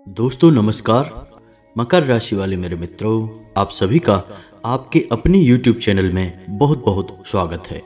दोस्तों नमस्कार। मकर राशि वाले मेरे मित्रों, आप सभी का आपके अपने YouTube चैनल में बहुत बहुत स्वागत है।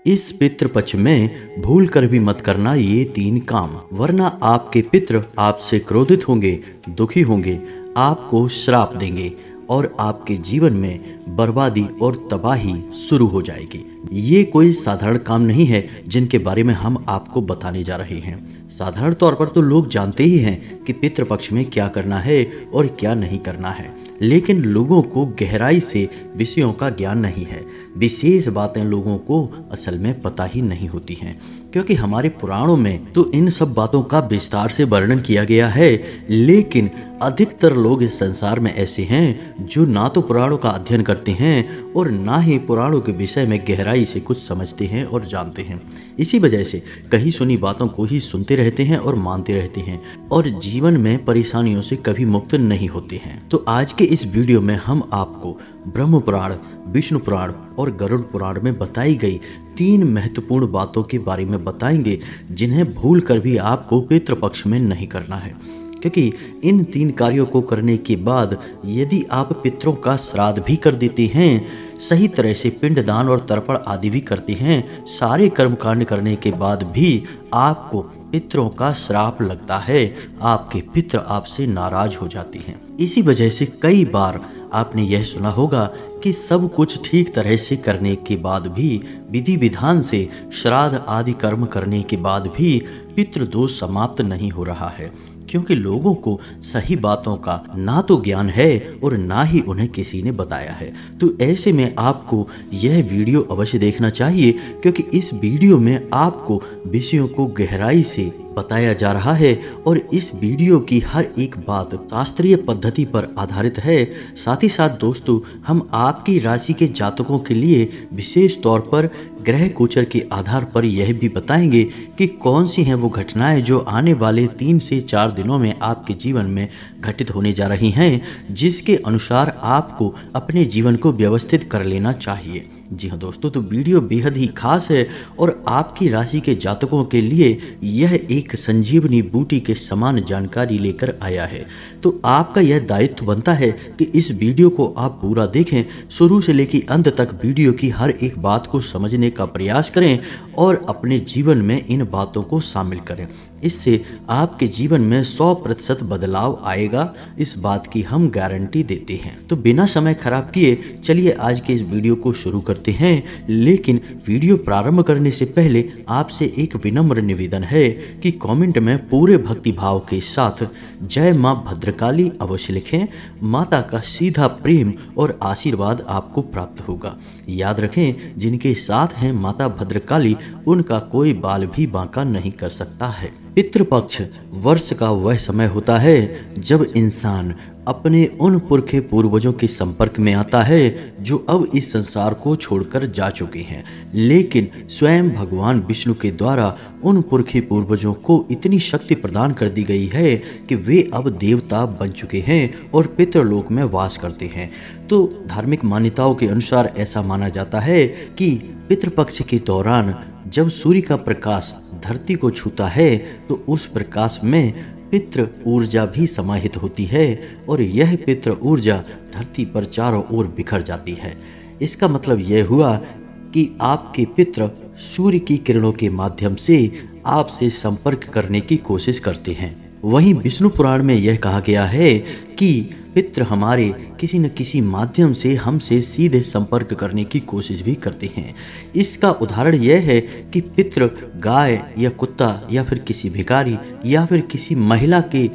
इस पितृपक्ष में भूल कर भी मत करना ये 3 काम, वरना आपके पितृ आपसे क्रोधित होंगे, दुखी होंगे, आपको श्राप देंगे और आपके जीवन में बर्बादी और तबाही शुरू हो जाएगी। ये कोई साधारण काम नहीं है जिनके बारे में हम आपको बताने जा रहे हैं। साधारण तौर पर तो लोग जानते ही हैं कि पितृपक्ष में क्या करना है और क्या नहीं करना है, लेकिन लोगों को गहराई से विषयों का ज्ञान नहीं है। विशेष बातें लोगों को असल में पता ही नहीं होती हैं, क्योंकि हमारे पुराणों में तो इन सब बातों का विस्तार से वर्णन किया गया है, लेकिन अधिकतर लोग इस संसार में ऐसे हैं जो ना तो पुराणों का अध्ययन करते हैं और ना ही पुराणों के विषय में गहराई से कुछ समझते हैं और जानते हैं। इसी वजह से कही सुनी बातों को ही सुनते रहते हैं और मानते रहते हैं और जीवन में परेशानियों से कभी मुक्त नहीं होते हैं। तो आज के इस वीडियो में हम आपको ब्रह्म पुराण, विष्णु पुराण और गरुड़ पुराण में बताई गई 3 महत्वपूर्ण बातों के बारे में बताएंगे, जिन्हें भूल कर भी आपको पितृपक्ष में नहीं करना है। क्योंकि इन 3 कार्यों को करने के बाद यदि आप पितरों का श्राद्ध भी कर देते हैं, सही तरह से पिंडदान और तर्पण आदि भी करते हैं, सारे कर्मकांड करने के बाद भी आपको पितरों का श्राप लगता है, आपके पितर आपसे नाराज हो जाते हैं। इसी वजह से कई बार आपने यह सुना होगा कि सब कुछ ठीक तरह से करने के बाद भी, विधि विधान से श्राद्ध आदि कर्म करने के बाद भी पितृदोष समाप्त नहीं हो रहा है, क्योंकि लोगों को सही बातों का ना तो ज्ञान है और ना ही उन्हें किसी ने बताया है। तो ऐसे में आपको यह वीडियो अवश्य देखना चाहिए, क्योंकि इस वीडियो में आपको विषयों को गहराई से बताया जा रहा है और इस वीडियो की हर एक बात शास्त्रीय पद्धति पर आधारित है। साथ ही साथ दोस्तों, हम आपकी राशि के जातकों के लिए विशेष तौर पर ग्रह गोचर के आधार पर यह भी बताएंगे कि कौन सी हैं वो घटनाएं जो आने वाले 3 से 4 दिनों में आपके जीवन में घटित होने जा रही हैं, जिसके अनुसार आपको अपने जीवन को व्यवस्थित कर लेना चाहिए। जी हाँ दोस्तों, तो वीडियो बेहद ही खास है और आपकी राशि के जातकों के लिए यह एक संजीवनी बूटी के समान जानकारी लेकर आया है। तो आपका यह दायित्व बनता है कि इस वीडियो को आप पूरा देखें, शुरू से लेकर अंत तक वीडियो की हर एक बात को समझने का प्रयास करें और अपने जीवन में इन बातों को शामिल करें। इससे आपके जीवन में 100% बदलाव आएगा, इस बात की हम गारंटी देते हैं। तो बिना समय खराब किए चलिए आज के इस वीडियो को शुरू करते हैं। लेकिन वीडियो प्रारंभ करने से पहले आपसे एक विनम्र निवेदन है कि कमेंट में पूरे भक्ति भाव के साथ जय मां भद्रकाली अवश्य लिखें। माता का सीधा प्रेम और आशीर्वाद आपको प्राप्त होगा। याद रखें, जिनके साथ हैं माता भद्रकाली, उनका कोई बाल भी बांका नहीं कर सकता है। पितृपक्ष वर्ष का वह समय होता है जब इंसान अपने उन पुरखे पूर्वजों के संपर्क में आता है जो अब इस संसार को छोड़कर जा चुके हैं, लेकिन स्वयं भगवान विष्णु के द्वारा उन पुरखे पूर्वजों को इतनी शक्ति प्रदान कर दी गई है कि वे अब देवता बन चुके हैं और पितृलोक में वास करते हैं। तो धार्मिक मान्यताओं के अनुसार ऐसा माना जाता है कि पितृपक्ष के दौरान जब सूर्य का प्रकाश धरती को छूता है तो उस प्रकाश में पितृ ऊर्जा भी समाहित होती है और यह पितृ ऊर्जा धरती पर चारों ओर बिखर जाती है। इसका मतलब यह हुआ कि आपके पितृ सूर्य की किरणों के माध्यम से आपसे संपर्क करने की कोशिश करते हैं। वहीं विष्णु पुराण में यह कहा गया है कि पितृ हमारे किसी न किसी माध्यम से हमसे सीधे संपर्क करने की कोशिश भी करते हैं। इसका उदाहरण यह है कि पितृ गाय या कुत्ता या फिर किसी भिखारी या फिर किसी महिला के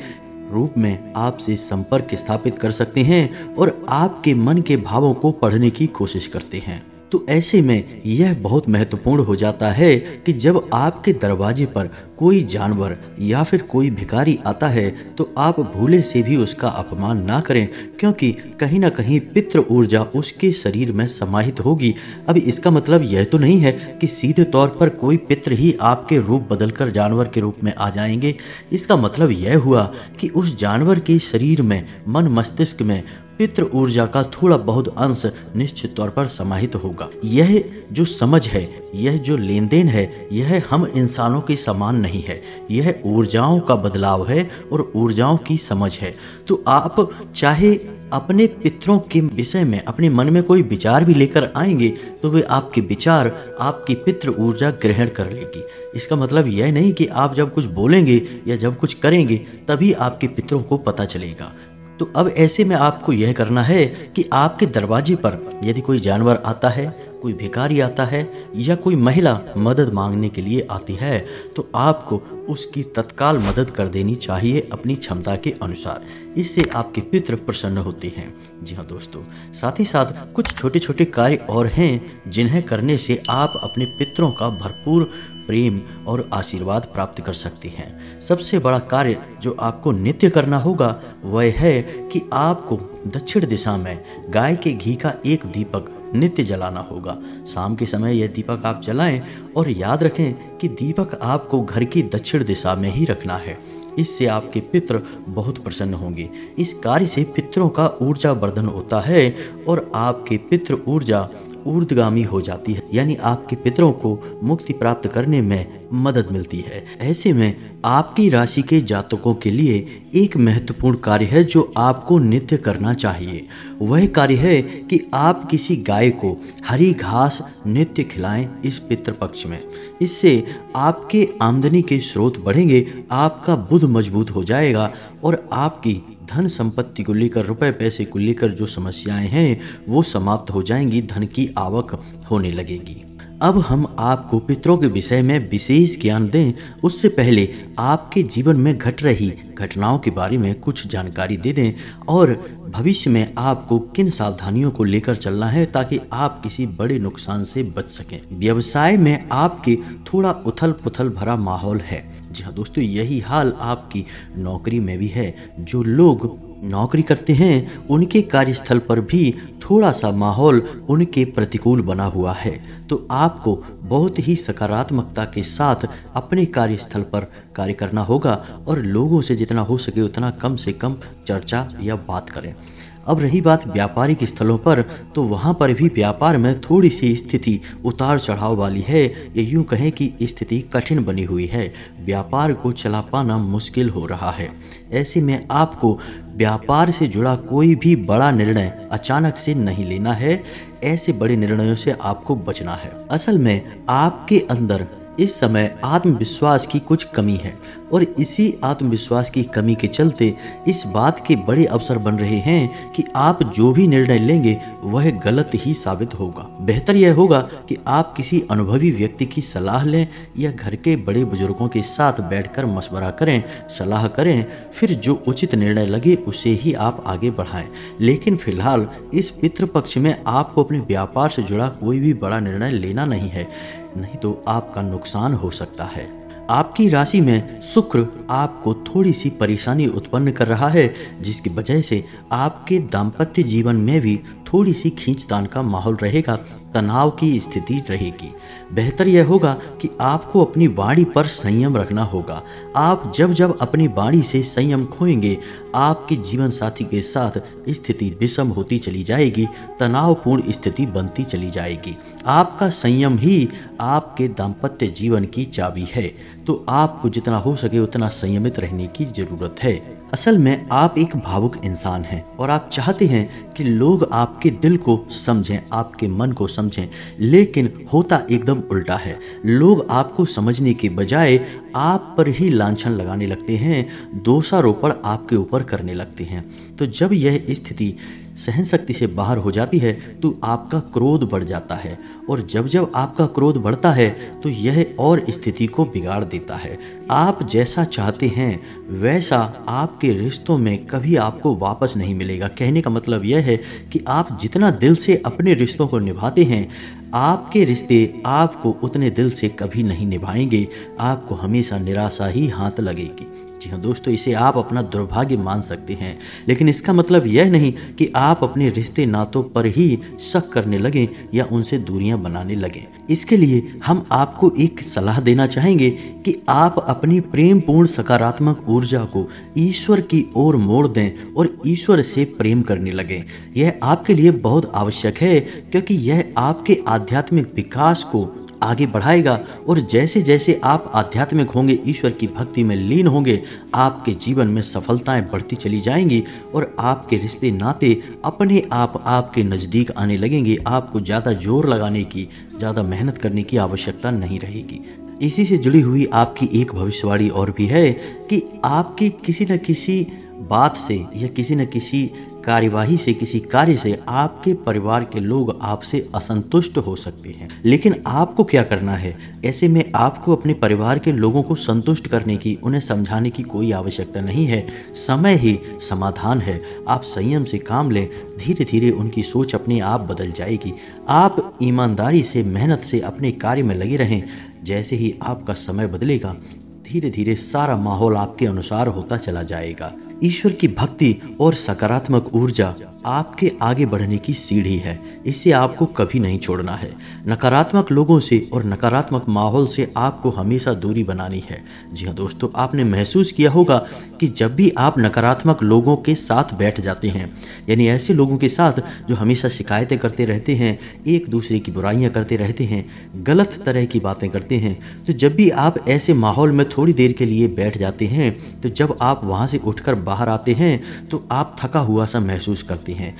रूप में आपसे संपर्क स्थापित कर सकते हैं और आपके मन के भावों को पढ़ने की कोशिश करते हैं। तो ऐसे में यह बहुत महत्वपूर्ण हो जाता है कि जब आपके दरवाजे पर कोई जानवर या फिर कोई भिखारी आता है तो आप भूले से भी उसका अपमान ना करें, क्योंकि कहीं ना कहीं पितृ ऊर्जा उसके शरीर में समाहित होगी। अब इसका मतलब यह तो नहीं है कि सीधे तौर पर कोई पितृ ही आपके रूप बदलकर जानवर के रूप में आ जाएंगे। इसका मतलब यह हुआ कि उस जानवर के शरीर में, मन मस्तिष्क में पितृ ऊर्जा का थोड़ा बहुत अंश निश्चित तौर पर समाहित होगा। यह जो समझ है, यह जो लेन देन है, यह हम इंसानों के समान नहीं है। यह ऊर्जाओं का बदलाव है और ऊर्जाओं की समझ है। तो आप चाहे अपने पितरों के विषय में अपने मन में कोई विचार भी लेकर आएंगे तो वे आपके विचार आपकी पितृ ऊर्जा ग्रहण कर लेगी। इसका मतलब यह नहीं कि आप जब कुछ बोलेंगे या जब कुछ करेंगे तभी आपके पितरों को पता चलेगा। तो अब ऐसे में आपको यह करना है कि आपके दरवाजे पर यदि कोई जानवर आता है, कोई भिखारी आता है या कोई महिला मदद मांगने के लिए आती है तो आपको उसकी तत्काल मदद कर देनी चाहिए अपनी क्षमता के अनुसार। इससे आपके पितृ प्रसन्न होते हैं। जी हाँ दोस्तों, साथ ही साथ कुछ छोटे छोटे कार्य और हैं जिन्हें करने से आप अपने पितरों का भरपूर प्रेम और आशीर्वाद प्राप्त कर सकते हैं। सबसे बड़ा कार्य जो आपको नित्य करना होगा वह है कि आपको दक्षिण दिशा में गाय के घी का एक दीपक नित्य जलाना होगा। शाम के समय यह दीपक आप जलाएं और याद रखें कि दीपक आपको घर की दक्षिण दिशा में ही रखना है। इससे आपके पितृ बहुत प्रसन्न होंगे। इस कार्य से पितरों का ऊर्जा वर्धन होता है और आपके पितृ ऊर्जा ऊर्ध्वगामी हो जाती है, यानी आपके पितरों को मुक्ति प्राप्त करने में मदद मिलती है। ऐसे में आपकी राशि के जातकों के लिए एक महत्वपूर्ण कार्य है जो आपको नित्य करना चाहिए। वह कार्य है कि आप किसी गाय को हरी घास नित्य खिलाएं इस पितृपक्ष में। इससे आपके आमदनी के स्रोत बढ़ेंगे, आपका बुद्ध मजबूत हो जाएगा और आपकी धन संपत्ति को लेकर, रुपए पैसे को लेकर जो समस्याएं हैं वो समाप्त हो जाएंगी, धन की आवक होने लगेगी। अब हम आपको पितरों के विषय में विशेष ज्ञान दें उससे पहले आपके जीवन में घट रही घटनाओं के बारे में कुछ जानकारी दे दें और भविष्य में आपको किन सावधानियों को लेकर चलना है ताकि आप किसी बड़े नुकसान से बच सकें। व्यवसाय में आपके थोड़ा उथल पुथल भरा माहौल है। जी हाँ दोस्तों, यही हाल आपकी नौकरी में भी है। जो लोग नौकरी करते हैं उनके कार्यस्थल पर भी थोड़ा सा माहौल उनके प्रतिकूल बना हुआ है। तो आपको बहुत ही सकारात्मकता के साथ अपने कार्यस्थल पर कार्य करना होगा और लोगों से जितना हो सके उतना कम से कम चर्चा या बात करें। अब रही बात व्यापारिक स्थलों पर, तो वहाँ पर भी व्यापार में थोड़ी सी स्थिति उतार चढ़ाव वाली है। ये यूँ कहें कि स्थिति कठिन बनी हुई है। व्यापार को चला पाना मुश्किल हो रहा है। ऐसे में आपको व्यापार से जुड़ा कोई भी बड़ा निर्णय अचानक से नहीं लेना है। ऐसे बड़े निर्णयों से आपको बचना है। असल में आपके अंदर इस समय आत्मविश्वास की कुछ कमी है और इसी आत्मविश्वास की कमी के चलते इस बात के बड़े अवसर बन रहे हैं कि आप जो भी निर्णय लेंगे वह गलत ही साबित होगा। बेहतर यह होगा कि आप किसी अनुभवी व्यक्ति की सलाह लें या घर के बड़े बुजुर्गों के साथ बैठकर मशवरा करें, सलाह करें, फिर जो उचित निर्णय लगे उसे ही आप आगे बढ़ाएं। लेकिन फिलहाल इस पितृपक्ष में आपको अपने व्यापार से जुड़ा कोई भी बड़ा निर्णय लेना नहीं है, नहीं तो आपका नुकसान हो सकता है। आपकी राशि में शुक्र आपको थोड़ी सी परेशानी उत्पन्न कर रहा है, जिसकी वजह से आपके दाम्पत्य जीवन में भी थोड़ी सी खींचतान का माहौल रहेगा, तनाव की स्थिति रहेगी। बेहतर यह होगा कि आपको अपनी वाणी पर संयम रखना होगा। आप जब जब अपनी वाणी से संयम खोएंगे, आपके जीवन साथी के साथ स्थिति विषम होती चली जाएगी, तनावपूर्ण स्थिति बनती चली जाएगी। आपका संयम ही आपके दाम्पत्य जीवन की चाबी है, तो आपको जितना हो सके उतना संयमित रहने की जरूरत है। असल में आप एक भावुक इंसान हैं और आप चाहते हैं कि लोग आपके दिल को समझें, आपके मन को समझें, लेकिन होता एकदम उल्टा है। लोग आपको समझने के बजाय आप पर ही लांछन लगाने लगते हैं, दोषारोपण आपके ऊपर करने लगते हैं। तो जब यह स्थिति सहन शक्ति से बाहर हो जाती है तो आपका क्रोध बढ़ जाता है और जब जब आपका क्रोध बढ़ता है तो यह और स्थिति को बिगाड़ देता है। आप जैसा चाहते हैं वैसा आपके रिश्तों में कभी आपको वापस नहीं मिलेगा। कहने का मतलब यह है कि आप जितना दिल से अपने रिश्तों को निभाते हैं, आपके रिश्ते आपको उतने दिल से कभी नहीं निभाएंगे। आपको हमेशा निराशा ही हाथ लगेगी। जी हाँ दोस्तों, इसे आप अपना दुर्भाग्य मान सकते हैं, लेकिन इसका मतलब यह नहीं कि आप अपने रिश्ते नातों पर ही शक करने लगें या उनसे दूरियां बनाने लगें। इसके लिए हम आपको एक सलाह देना चाहेंगे कि आप अपनी प्रेमपूर्ण सकारात्मक ऊर्जा को ईश्वर की ओर मोड़ दें और ईश्वर से प्रेम करने लगें। यह आपके लिए बहुत आवश्यक है, क्योंकि यह आपके आध्यात्मिक विकास को आगे बढ़ाएगा और जैसे जैसे आप आध्यात्मिक होंगे, ईश्वर की भक्ति में लीन होंगे, आपके जीवन में सफलताएं बढ़ती चली जाएंगी और आपके रिश्ते नाते अपने आप आपके नज़दीक आने लगेंगे। आपको ज़्यादा जोर लगाने की, ज़्यादा मेहनत करने की आवश्यकता नहीं रहेगी। इसी से जुड़ी हुई आपकी एक भविष्यवाणी और भी है कि आपकी किसी न किसी बात से या किसी न किसी कार्यवाही से, किसी कार्य से आपके परिवार के लोग आपसे असंतुष्ट हो सकते हैं, लेकिन आपको क्या करना है? ऐसे में आपको अपने परिवार के लोगों को संतुष्ट करने की, उन्हें समझाने की कोई आवश्यकता नहीं है। समय ही समाधान है। आप संयम से काम लें, धीरे धीरे उनकी सोच अपने आप बदल जाएगी। आप ईमानदारी से, मेहनत से अपने कार्य में लगे रहें। जैसे ही आपका समय बदलेगा, धीरे धीरे सारा माहौल आपके अनुसार होता चला जाएगा। ईश्वर की भक्ति और सकारात्मक ऊर्जा आपके आगे बढ़ने की सीढ़ी है। इसे आपको कभी नहीं छोड़ना है। नकारात्मक लोगों से और नकारात्मक माहौल से आपको हमेशा दूरी बनानी है। जी हाँ दोस्तों, आपने महसूस किया होगा कि जब भी आप नकारात्मक लोगों के साथ बैठ जाते हैं, यानी ऐसे लोगों के साथ जो हमेशा शिकायतें करते रहते हैं, एक दूसरे की बुराइयां करते रहते हैं, गलत तरह की बातें करते हैं, तो जब भी आप ऐसे माहौल में थोड़ी देर के लिए बैठ जाते हैं, तो जब आप वहाँ से उठकर बाहर आते हैं तो आप थका हुआ सा महसूस करते हैं।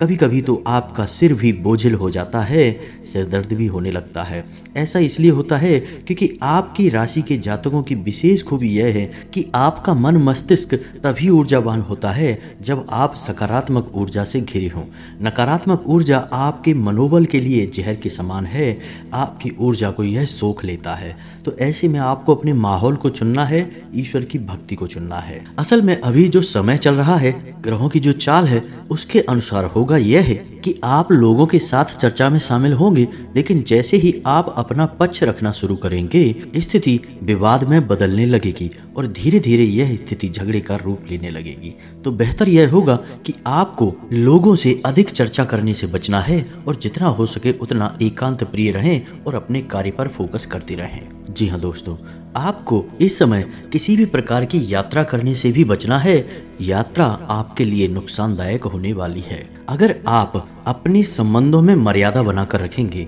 कभी कभी तो आपका सिर भी बोझिल हो जाता है, सिर दर्द भी होने लगता है। ऐसा इसलिए होता है क्योंकि आपकी राशि के जातकों की विशेष खूबी यह है कि आपका मन मस्तिष्क तभी ऊर्जावान होता है जब आप सकारात्मक ऊर्जा से घिरे हों। नकारात्मक ऊर्जा आपके मनोबल के लिए जहर के समान है। आपकी ऊर्जा को यह सोख लेता है। तो ऐसे में आपको अपने माहौल को चुनना है, ईश्वर की भक्ति को चुनना है। असल में अभी जो समय चल रहा है, ग्रहों की जो चाल है, उसके अनुसार होगा यह है कि आप लोगों के साथ चर्चा में शामिल होंगे, लेकिन जैसे ही आप अपना पक्ष रखना शुरू करेंगे, स्थिति विवाद में बदलने लगेगी और धीरे धीरे यह स्थिति झगड़े का रूप लेने लगेगी। तो बेहतर यह होगा कि आपको लोगों से अधिक चर्चा करने से बचना है और जितना हो सके उतना एकांत प्रिय रहें और अपने कार्य पर फोकस करते रहें। जी हाँ दोस्तों, आपको इस समय किसी भी प्रकार की यात्रा करने से भी बचना है। यात्रा आपके लिए नुकसानदायक होने वाली है। अगर आप अपने संबंधों में मर्यादा बनाकर रखेंगे,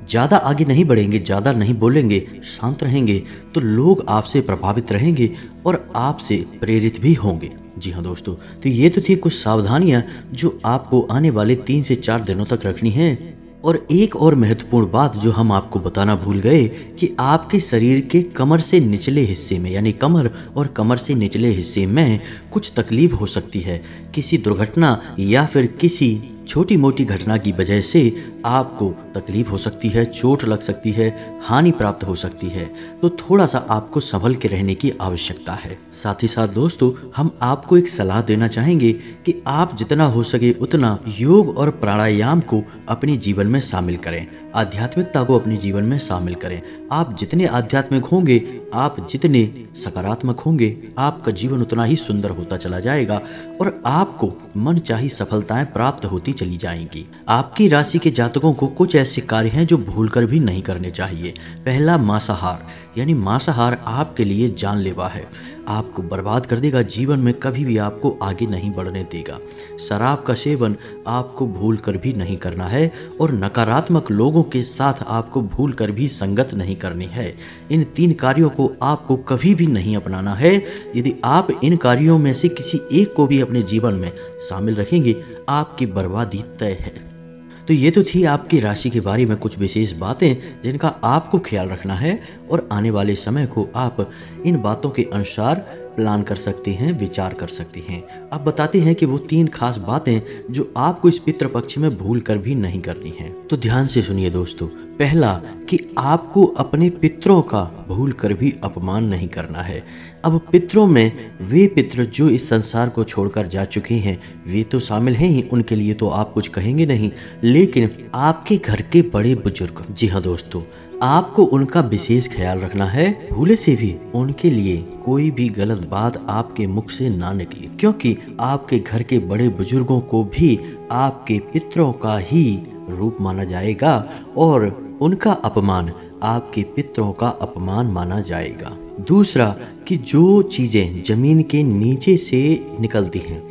ज़्यादा आगे नहीं बढ़ेंगे, ज़्यादा नहीं बोलेंगे, शांत रहेंगे, तो लोग आपसे प्रभावित रहेंगे और आपसे प्रेरित भी होंगे। जी हाँ दोस्तों, तो ये तो थी कुछ सावधानियाँ जो आपको आने वाले 3 से 4 दिनों तक रखनी है। और एक और महत्वपूर्ण बात जो हम आपको बताना भूल गए कि आपके शरीर के कमर से निचले हिस्से में, यानी कमर और कमर से निचले हिस्से में कुछ तकलीफ हो सकती है। किसी दुर्घटना या फिर किसी छोटी मोटी घटना की वजह से आपको तकलीफ हो सकती है, चोट लग सकती है, हानि प्राप्त हो सकती है। तो थोड़ा सा आपको संभल के रहने की आवश्यकता है। साथ ही साथ दोस्तों, हम आपको एक सलाह देना चाहेंगे कि आप जितना हो सके उतना योग और प्राणायाम को अपने जीवन में शामिल करें। आध्यात्मिकता को अपने जीवन में शामिल करें। आप जितने आध्यात्मिक होंगे, आप जितने सकारात्मक होंगे, आपका जीवन उतना ही सुंदर होता चला जाएगा और आपको मनचाही सफलताएं प्राप्त होती चली जाएंगी। आपकी राशि के जातकों को कुछ ऐसे कार्य हैं जो भूलकर भी नहीं करने चाहिए। पहला, मांसाहार, यानी मांसाहार आपके लिए जानलेवा है। आपको बर्बाद कर देगा, जीवन में कभी भी आपको आगे नहीं बढ़ने देगा। शराब का सेवन आपको भूल कर भी नहीं करना है और नकारात्मक लोगों के साथ आपको भूल कर भी संगत नहीं करनी है। इन 3 कार्यों को आपको कभी भी नहीं अपनाना है। यदि आप इन कार्यों में से किसी एक को भी अपने जीवन में शामिल रखेंगे, आपकी बर्बादी तय है। तो ये तो थी आपकी राशि के बारे में कुछ विशेष बातें जिनका आपको ख्याल रखना है और आने वाले समय को आप इन बातों के अनुसार प्लान कर सकते हैं, विचार कर सकते हैं। अब बताते हैं कि वो 3 खास बातें जो आपको इस पितृपक्ष में भूल कर भी नहीं करनी है। तो ध्यान से सुनिए दोस्तों। पहला, कि आपको अपने पितरों का भूल कर भी अपमान नहीं करना है। अब पितरों में वे पितर जो इस संसार को छोड़कर जा चुके हैं, वे तो शामिल हैं ही, उनके लिए तो आप कुछ कहेंगे नहीं, लेकिन आपके घर के बड़े बुजुर्ग, जी हाँ दोस्तों, आपको उनका विशेष ख्याल रखना है। भूले से भी उनके लिए कोई भी गलत बात आपके मुख से ना निकले, क्योंकि आपके घर के बड़े बुजुर्गों को भी आपके पितरों का ही रूप माना जाएगा और उनका अपमान आपके पितरों का अपमान माना जाएगा। दूसरा कि जो चीजें जमीन के नीचे से निकलती हैं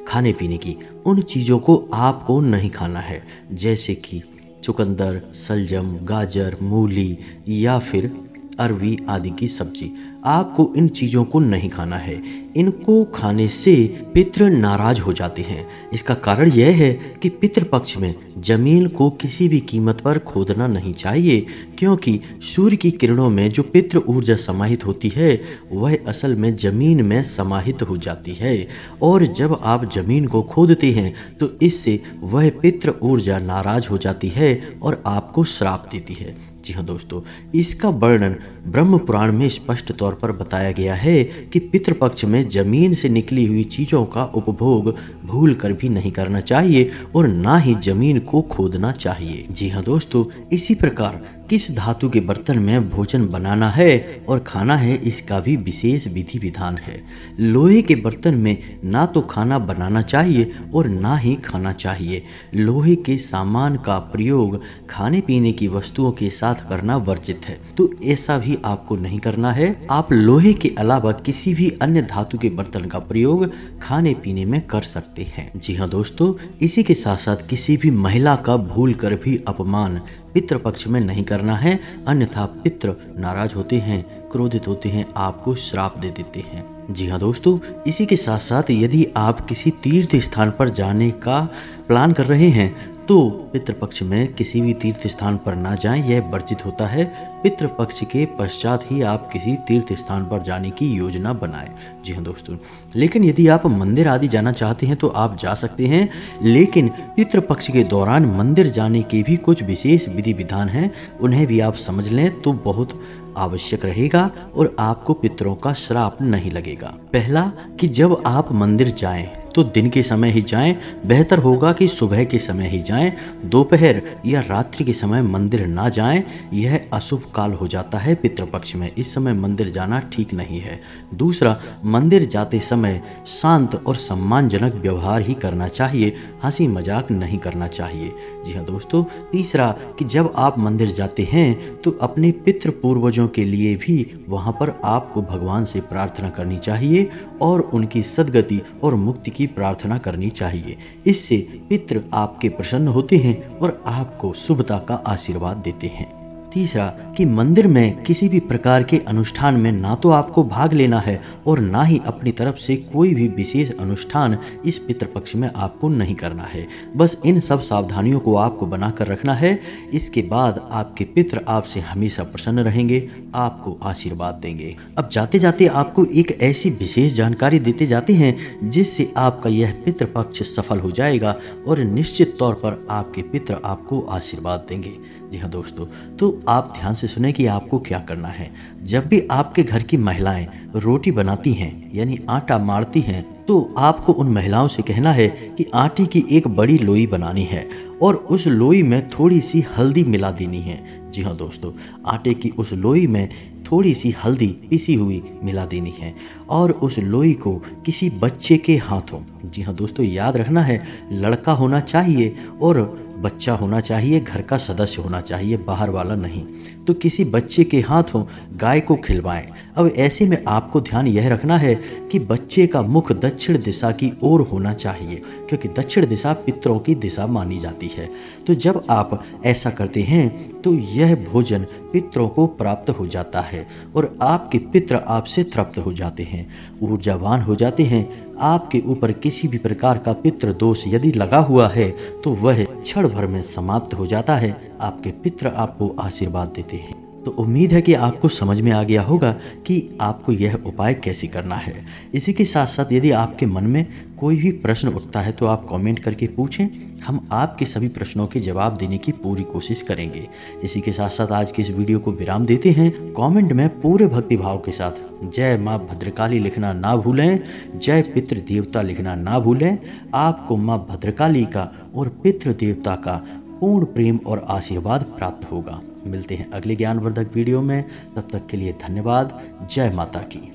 खाने पीने की, उन चीजों को आपको नहीं खाना है, जैसे कि चुकंदर, सलजम, गाजर, मूली या फिर अरवी आदि की सब्जी। आपको इन चीज़ों को नहीं खाना है। इनको खाने से पितृ नाराज हो जाते हैं। इसका कारण यह है कि पितृपक्ष में जमीन को किसी भी कीमत पर खोदना नहीं चाहिए, क्योंकि सूर्य की किरणों में जो पितृ ऊर्जा समाहित होती है वह असल में जमीन में समाहित हो जाती है, और जब आप जमीन को खोदते हैं तो इससे वह पितृ ऊर्जा नाराज हो जाती है और आपको श्राप देती है। जी हाँ दोस्तों, इसका वर्णन ब्रह्म पुराण में स्पष्ट तौर पर बताया गया है कि पितृपक्ष में जमीन से निकली हुई चीजों का उपभोग भूल कर भी नहीं करना चाहिए और ना ही जमीन को खोदना चाहिए। जी हाँ दोस्तों, इसी प्रकार किस धातु के बर्तन में भोजन बनाना है और खाना है, इसका भी विशेष विधि विधान है। लोहे के बर्तन में ना तो खाना बनाना चाहिए और ना ही खाना चाहिए। लोहे के सामान का प्रयोग खाने पीने की वस्तुओं के साथ करना वर्जित है, तो ऐसा भी आपको नहीं करना है। आप लोहे के अलावा किसी भी अन्य धातु के बर्तन का प्रयोग खाने पीने में कर सकते हैं। जी हाँ दोस्तों, इसी के साथ साथ किसी भी महिला का भूल कर भी अपमान पितृपक्ष में नहीं करना है, अन्यथा पितृ नाराज होते हैं, क्रोधित होते हैं, आपको श्राप दे देते हैं। जी हाँ दोस्तों, इसी के साथ साथ यदि आप किसी तीर्थ स्थान पर जाने का प्लान कर रहे हैं तो पितृपक्ष में किसी भी तीर्थ स्थान पर ना जाएं, यह वर्जित होता है। पितृपक्ष के पश्चात ही आप किसी तीर्थ स्थान पर जाने की योजना बनाएं। जी हाँ दोस्तों, लेकिन यदि आप मंदिर आदि जाना चाहते हैं तो आप जा सकते हैं, लेकिन पितृपक्ष के दौरान मंदिर जाने के भी कुछ विशेष विधि विधान हैं, उन्हें भी आप समझ लें तो बहुत आवश्यक रहेगा और आपको पितरों का श्राप नहीं लगेगा। पहला कि जब आप मंदिर जाएं तो दिन के समय ही जाएं। बेहतर होगा कि सुबह के समय ही जाएं। दोपहर या रात्रि के समय मंदिर ना जाएं, यह अशुभ काल हो जाता है पितृपक्ष में। इस समय मंदिर जाना ठीक नहीं है। दूसरा, मंदिर जाते समय शांत और सम्मानजनक व्यवहार ही करना चाहिए, हंसी मजाक नहीं करना चाहिए। जी हाँ दोस्तों, तीसरा कि जब आप मंदिर जाते हैं तो अपने पितृ पूर्वजों के लिए भी वहाँ पर आपको भगवान से प्रार्थना करनी चाहिए और उनकी सद्गति और मुक्ति की प्रार्थना करनी चाहिए। इससे पितृ आपके प्रसन्न होते हैं और आपको शुभता का आशीर्वाद देते हैं। तीसरा कि मंदिर में किसी भी प्रकार के अनुष्ठान में ना तो आपको भाग लेना है और ना ही अपनी तरफ से कोई भी विशेष अनुष्ठान इस पितृपक्ष में आपको नहीं करना है। बस इन सब सावधानियों को आपको बनाकर रखना है। इसके बाद आपके पितृ आपसे हमेशा प्रसन्न रहेंगे, आपको आशीर्वाद देंगे। अब जाते जाते आपको एक ऐसी विशेष जानकारी देते जाते हैं जिससे आपका यह पितृपक्ष सफल हो जाएगा और निश्चित तौर पर आपके पितृ आपको आशीर्वाद देंगे। जी हाँ दोस्तों, तो आप ध्यान से सुने कि आपको क्या करना है। जब भी आपके घर की महिलाएं रोटी बनाती हैं यानी आटा मारती हैं, तो आपको उन महिलाओं से कहना है कि आटे की एक बड़ी लोई बनानी है और उस लोई में थोड़ी सी हल्दी मिला देनी है। जी हाँ दोस्तों, आटे की उस लोई में थोड़ी सी हल्दी पिसी हुई मिला देनी है और उस लोई को किसी बच्चे के हाथों, जी हाँ दोस्तों याद रखना है, लड़का होना चाहिए और बच्चा होना चाहिए, घर का सदस्य होना चाहिए, बाहर वाला नहीं, तो किसी बच्चे के हाथों गाय को खिलवाएं। अब ऐसे में आपको ध्यान यह रखना है कि बच्चे का मुख दक्षिण दिशा की ओर होना चाहिए, क्योंकि दक्षिण दिशा पितरों की दिशा मानी जाती है। तो जब आप ऐसा करते हैं तो यह भोजन पितरों को प्राप्त हो जाता है और आपके पितर आपसे तृप्त हो जाते हैं, ऊर्जावान हो जाते हैं। आपके ऊपर किसी भी प्रकार का पितृ दोष यदि लगा हुआ है तो वह क्षण भर में समाप्त हो जाता है। आपके पितृ आपको आशीर्वाद देते हैं। तो उम्मीद है कि आपको समझ में आ गया होगा कि आपको यह उपाय कैसे करना है। इसी के साथ साथ यदि आपके मन में कोई भी प्रश्न उठता है तो आप कमेंट करके पूछें, हम आपके सभी प्रश्नों के जवाब देने की पूरी कोशिश करेंगे। इसी के साथ साथ आज के इस वीडियो को विराम देते हैं। कमेंट में पूरे भक्ति भाव के साथ जय माँ भद्रकाली लिखना ना भूलें, जय पितृ देवता लिखना ना भूलें। आपको माँ भद्रकाली का और पितृ देवता का पूर्ण प्रेम और आशीर्वाद प्राप्त होगा। मिलते हैं अगले ज्ञानवर्धक वीडियो में, तब तक के लिए धन्यवाद। जय माता की।